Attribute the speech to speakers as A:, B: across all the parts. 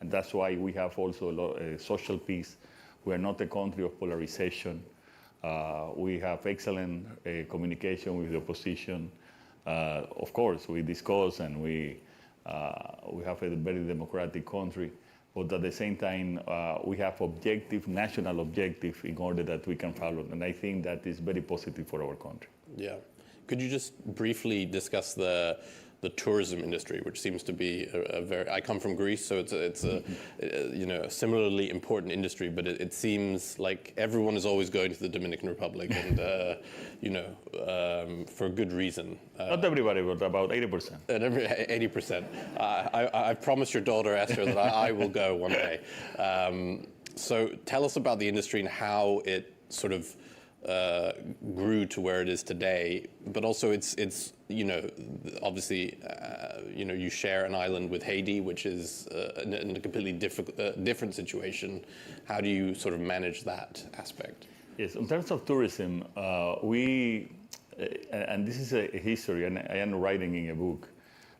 A: And that's why we have also a lot, social peace. We are not a country of polarization. We have excellent communication with the opposition. Of course, we discuss and we have a very democratic country, but at the same time, we have national objective in order that we can follow. And I think that is very positive for our country.
B: Yeah. Could you just briefly discuss the tourism industry, which seems to be a very, I come from Greece, so it's a similarly important industry, but it seems like everyone is always going to the Dominican Republic, and for good reason.
A: Not everybody, but about 80%.
B: 80%. I promised your daughter Esther that I will go one day. So tell us about the industry and how it sort of grew to where it is today, but also it's obviously you share an island with Haiti, which is in a completely different situation. How do you sort of manage that aspect?
A: Yes, in terms of tourism, and this is a history, and I am writing in a book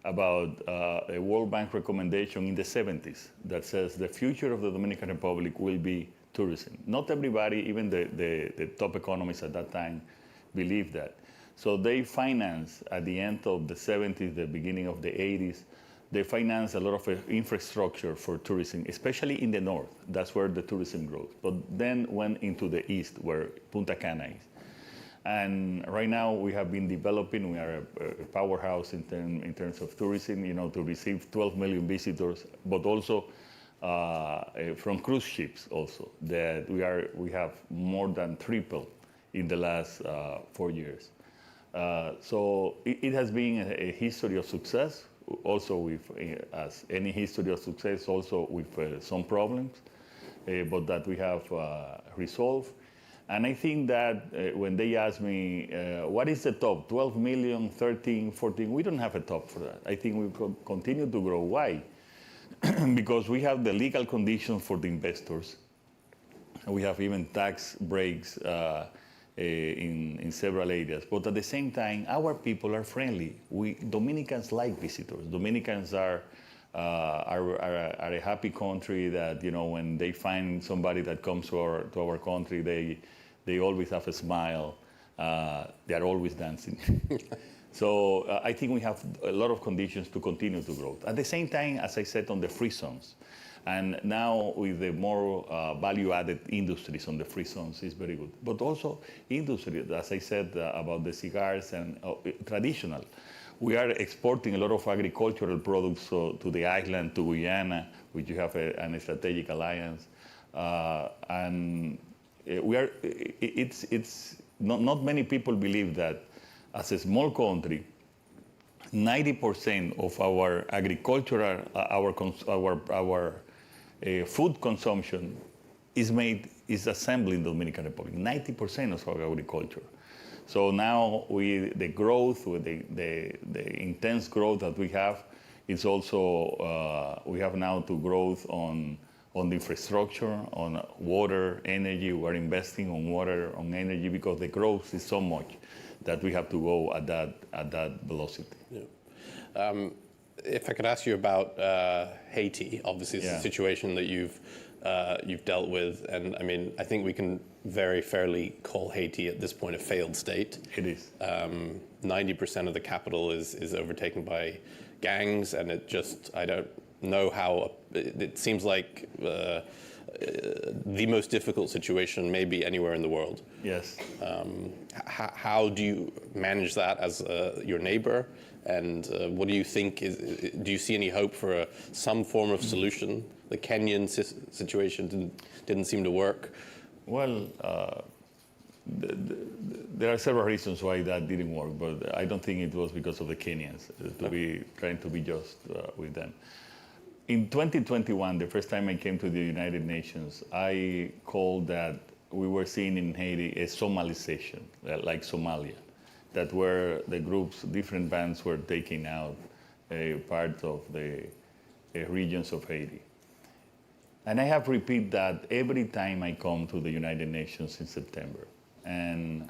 A: about a World Bank recommendation in the 70s that says the future of the Dominican Republic will be tourism. Not everybody, even the top economists at that time, believed that. So they financed, at the end of the 70s, the beginning of the 80s, they financed a lot of infrastructure for tourism, especially in the north. That's where the tourism grows. But then went into the east, where Punta Cana is. And right now we have been developing, we are a powerhouse in terms of tourism, to receive 12 million visitors, but also from cruise ships also, that we have more than tripled in the last 4 years. So it has been a history of success, also with, as any history of success, also with some problems, but that we have resolved. And I think that when they ask me, what is the top, 12 million, 13, 14, we don't have a top for that. I think we continue to grow. Why? Because we have the legal conditions for the investors. We have even tax breaks in several areas. But at the same time, our people are friendly. Dominicans like visitors. Dominicans are a happy country that, when they find somebody that comes to our country, they always have a smile. They are always dancing. So I think we have a lot of conditions to continue to grow. At the same time, as I said, on the free zones, and now with the more value-added industries on the free zones is very good. But also industry, as I said, about the cigars and traditional. We are exporting a lot of agricultural products to the island, to Guyana, which you have an strategic alliance. And it's not many people believe that as a small country, 90% of our agricultural, our food consumption is assembled in the Dominican Republic. 90% of our agriculture. So now the growth, with the intense growth that we have, is also we have now to growth on the infrastructure, on water, energy. We're investing on water, on energy, because the growth is so much that we have to go at that velocity.
B: Yeah. If I could ask you about Haiti, obviously it's a situation that you've dealt with, and I mean, I think we can very fairly call Haiti at this point a failed state.
A: It is.
B: 90% of the capital is overtaken by gangs, and I don't know how, it seems like the most difficult situation maybe anywhere in the world.
A: Yes.
B: How do you manage that as your neighbor? And what do you think do you see any hope for some form of solution? The Kenyan situation didn't seem to work.
A: Well, there are several reasons why that didn't work, but I don't think it was because of the Kenyans, trying to be just with them. In 2021, the first time I came to the United Nations, I called that we were seeing in Haiti a Somalization, like Somalia, that where the groups, different bands were taking out a part of the regions of Haiti. And I have repeated that every time I come to the United Nations in September. And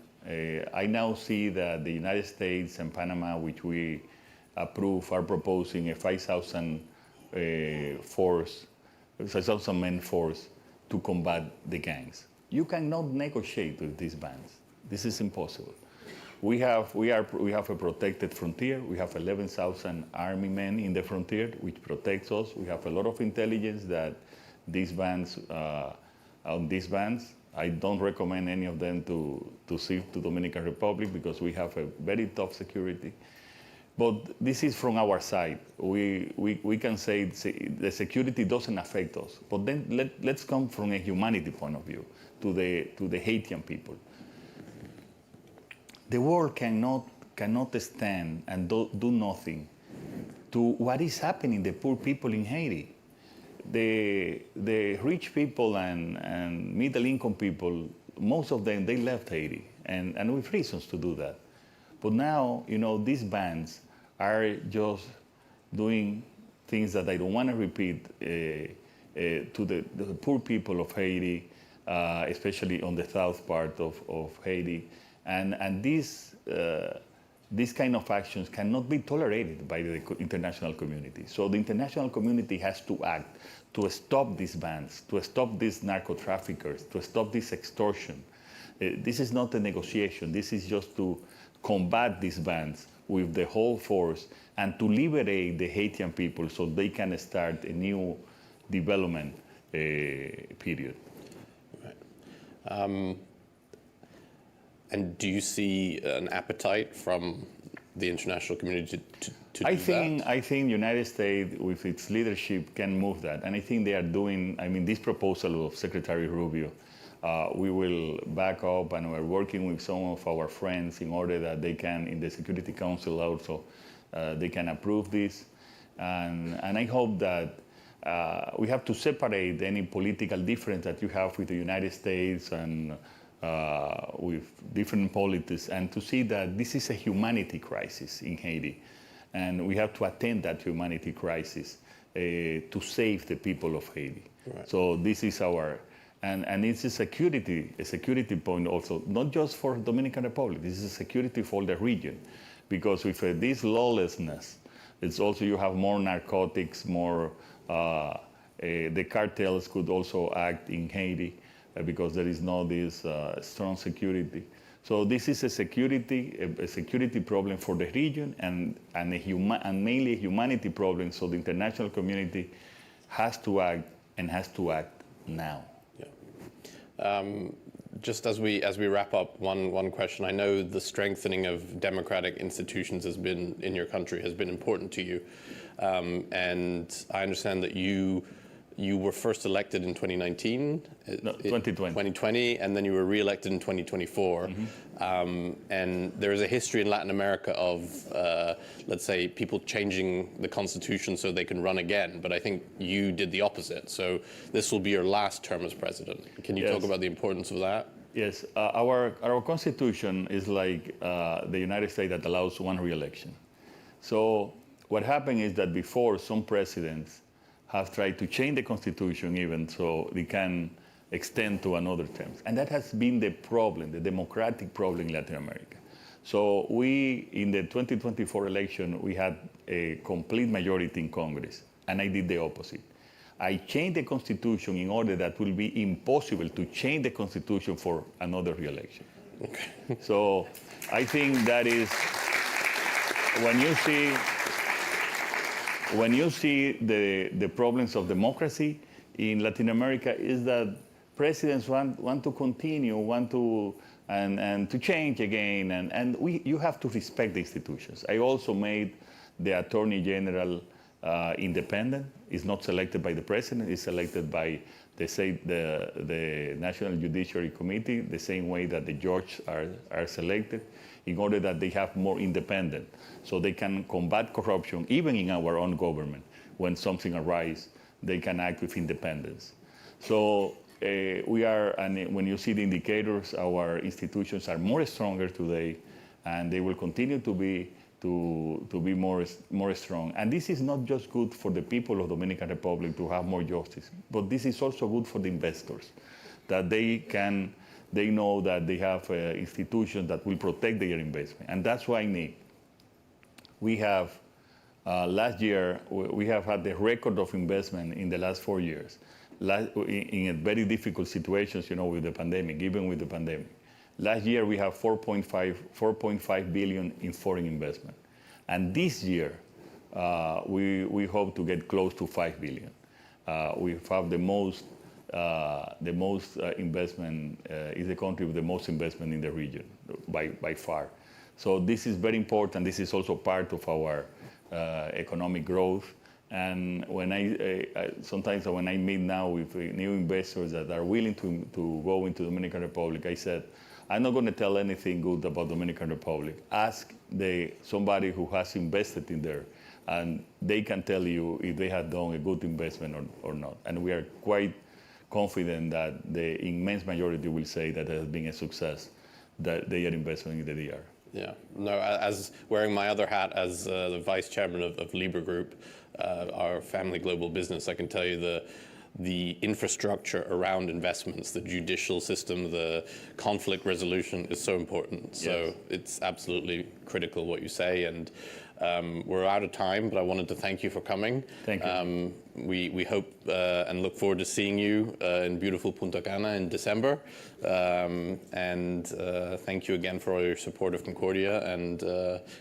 A: I now see that the United States and Panama, which we approve, are proposing a 5,000 force 6,000 men force to combat the gangs. You cannot negotiate with these bands. This is impossible. We have a protected frontier. We have 11,000 army men in the frontier, which protects us. We have a lot of intelligence that these bands, I don't recommend any of them to shift to Dominican Republic because we have a very tough security. But this is from our side. We can say the security doesn't affect us. But then let's come from a humanity point of view to the Haitian people. The world cannot stand and do nothing to what is happening to the poor people in Haiti. The rich people and middle-income people, most of them, they left Haiti, and with reasons to do that. But now, these bands are just doing things that I don't want to repeat to the poor people of Haiti, especially on the south part of Haiti. And these kind of actions cannot be tolerated by the international community. So the international community has to act to stop these bands, to stop these narco traffickers, to stop this extortion. This is not a negotiation. This is just to combat these bands with the whole force and to liberate the Haitian people so they can start a new development period.
B: Right. And do you see an appetite from the international community to do that?
A: I think the United States, with its leadership, can move that. And I think they are doing, this proposal of Secretary Rubio, we will back up, and we're working with some of our friends in order that they can, in the Security Council also, they can approve this. And I hope that we have to separate any political difference that you have with the United States and with different politics, and to see that this is a humanity crisis in Haiti. And we have to attend that humanity crisis to save the people of Haiti. Right. So this is and it's a security point also, not just for Dominican Republic, this is a security for the region. Because with this lawlessness, it's also you have more narcotics, more, the cartels could also act in Haiti because there is no this strong security. So this is a security problem for the region and mainly a humanity problem. So the international community has to act and has to act now.
B: Yeah. Just as we wrap up, one question. I know the strengthening of democratic institutions in your country has been important to you, and I understand that you were first elected in 2019?
A: No, 2020.
B: 2020, and then you were re-elected in 2024. Mm-hmm. And there is a history in Latin America of, let's say, people changing the constitution so they can run again. But I think you did the opposite. So this will be your last term as president. Can you talk about the importance of that?
A: Yes. Our constitution is like the United States that allows one re-election. So what happened is that before, some presidents have tried to change the constitution even so they can extend to another term. And that has been the problem, the democratic problem in Latin America. So we, in the 2024 election, we had a complete majority in Congress, and I did the opposite. I changed the constitution in order that it will be impossible to change the constitution for another re-election. Okay. So I think that is, when you see the problems of democracy in Latin America, is that presidents want to continue, and to change again, and you have to respect the institutions. I also made the Attorney General independent. It's not selected by the president, it's selected by the National Judiciary Committee, the same way that the judges are selected, in order that they have more independent, so they can combat corruption, even in our own government. When something arises, they can act with independence. So we are, and when you see the indicators, our institutions are more stronger today, and they will continue to be more strong. And this is not just good for the people of Dominican Republic to have more justice, but this is also good for the investors, that they know that they have institutions that will protect their investment. And that's why we have Last year, we have had the record of investment in the last 4 years, in a very difficult situations, with the pandemic, even with the pandemic. Last year, we have 4.5 billion in foreign investment. And this year, we hope to get close to 5 billion. We have the most investment, is the country with the most investment in the region by far. So this is very important. This is also part of our economic growth. And sometimes when I meet now with new investors that are willing to go into the Dominican Republic, I said, I'm not going to tell anything good about Dominican Republic. Ask somebody who has invested in there, and they can tell you if they have done a good investment or not. And we are quite confident that the immense majority will say that it has been a success, that they are investing in the DR.
B: Yeah, no, as wearing my other hat as the vice chairman of Libra Group, our family global business, I can tell you the infrastructure around investments, the judicial system, the conflict resolution is so important. So yes, it's absolutely critical what you say. And we're out of time, but I wanted to thank you for coming.
A: Thank you.
B: We hope and look forward to seeing you in beautiful Punta Cana in December. And thank you again for all your support of Concordia, and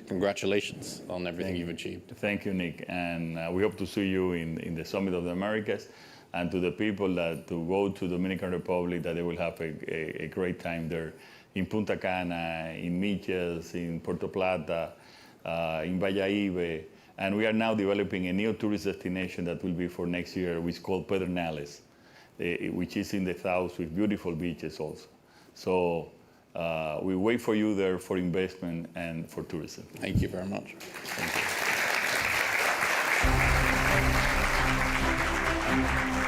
B: congratulations on everything you've achieved.
A: Thank you, Nick. And we hope to see you in the Summit of the Americas. And to the people that to go to Dominican Republic, that they will have a great time there in Punta Cana, in Miches, in Puerto Plata, in Valladolid. And we are now developing a new tourist destination that will be for next year, which is called Pedernales, which is in the south with beautiful beaches also. So we wait for you there for investment and for tourism.
B: Thank you very much.
A: Thank you.